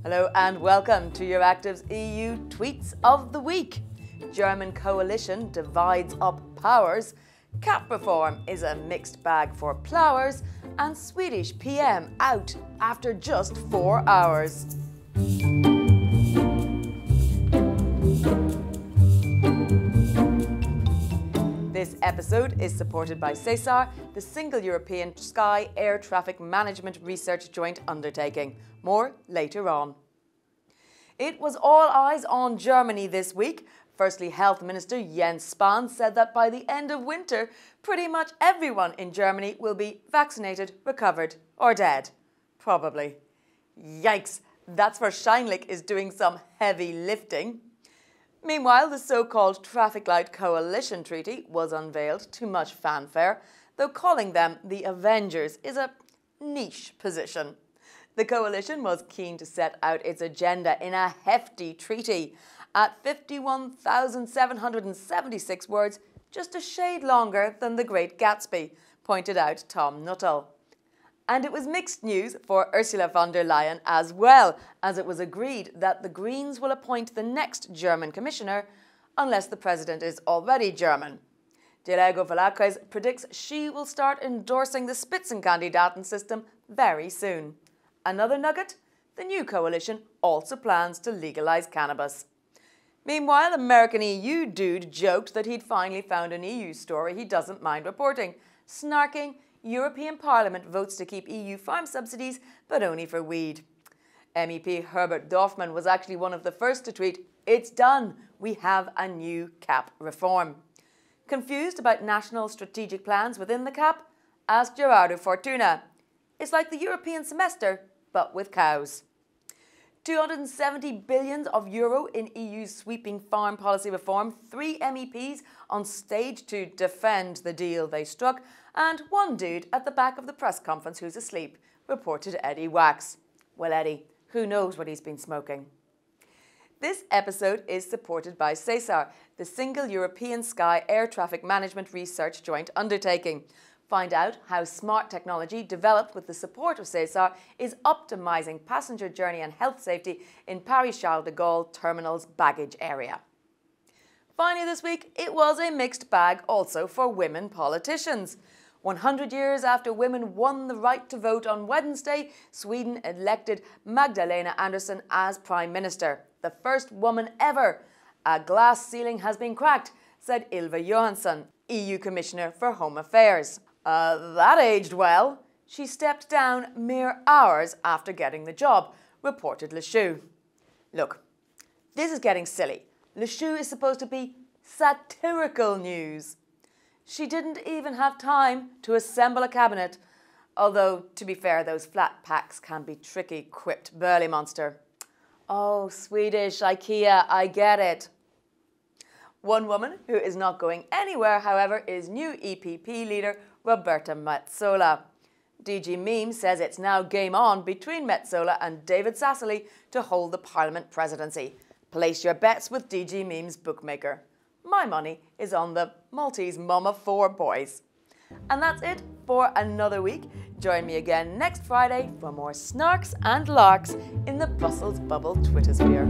Hello and welcome to Euractiv's EU Tweets of the Week. German coalition divides up powers, cap reform is a mixed bag for ploughers, and Swedish PM out after just 4 hours. This episode is supported by SESAR, the Single European Sky Air Traffic Management Research Joint Undertaking. More later on. It was all eyes on Germany this week. Firstly, Health Minister Jens Spahn said that by the end of winter, pretty much everyone in Germany will be vaccinated, recovered or dead. Probably. Yikes, that's where Scheinlich is doing some heavy lifting. Meanwhile, the so-called Traffic Light Coalition Treaty was unveiled to much fanfare, though calling them the Avengers is a niche position. The coalition was keen to set out its agenda in a hefty treaty at 51,776 words, just a shade longer than The Great Gatsby, pointed out Tom Nuttall. And it was mixed news for Ursula von der Leyen as well, as it was agreed that the Greens will appoint the next German commissioner, unless the president is already German. Diego Velázquez predicts she will start endorsing the Spitzenkandidaten system very soon. Another nugget? The new coalition also plans to legalise cannabis. Meanwhile, American EU dude joked that he'd finally found an EU story he doesn't mind reporting, snarking, European Parliament votes to keep EU farm subsidies, but only for weed. MEP Herbert Dorfmann was actually one of the first to tweet, "It's done, we have a new CAP reform." Confused about national strategic plans within the CAP? Ask Gerardo Fortuna. It's like the European semester, but with cows. 270 billion euro in EU's sweeping farm policy reform, 3 MEPs on stage to defend the deal they struck, and one dude at the back of the press conference who's asleep, reported Eddie Wax. Well, Eddie, who knows what he's been smoking? This episode is supported by SESAR, the Single European Sky Air Traffic Management Research Joint Undertaking. Find out how smart technology developed with the support of SESAR is optimising passenger journey and health safety in Paris-Charles de Gaulle Terminal's baggage area. Finally this week, it was a mixed bag also for women politicians. 100 years after women won the right to vote on Wednesday, Sweden elected Magdalena Andersson as Prime Minister, the first woman ever. A glass ceiling has been cracked, said Ylva Johansson, EU Commissioner for Home Affairs. That aged well. She stepped down mere hours after getting the job, reported Le Chou. Look, this is getting silly. Le Chou is supposed to be satirical news. She didn't even have time to assemble a cabinet, although, to be fair, those flat packs can be tricky, quipped Burly Monster. Oh, Swedish, Ikea, I get it. One woman who is not going anywhere, however, is new EPP leader Roberta Metsola. DG Meme says it's now game on between Metsola and David Sassoli to hold the Parliament presidency. Place your bets with DG Meme's bookmaker. My money is on the Maltese mum of 4 boys. And that's it for another week. Join me again next Friday for more snarks and larks in the Brussels bubble Twittersphere.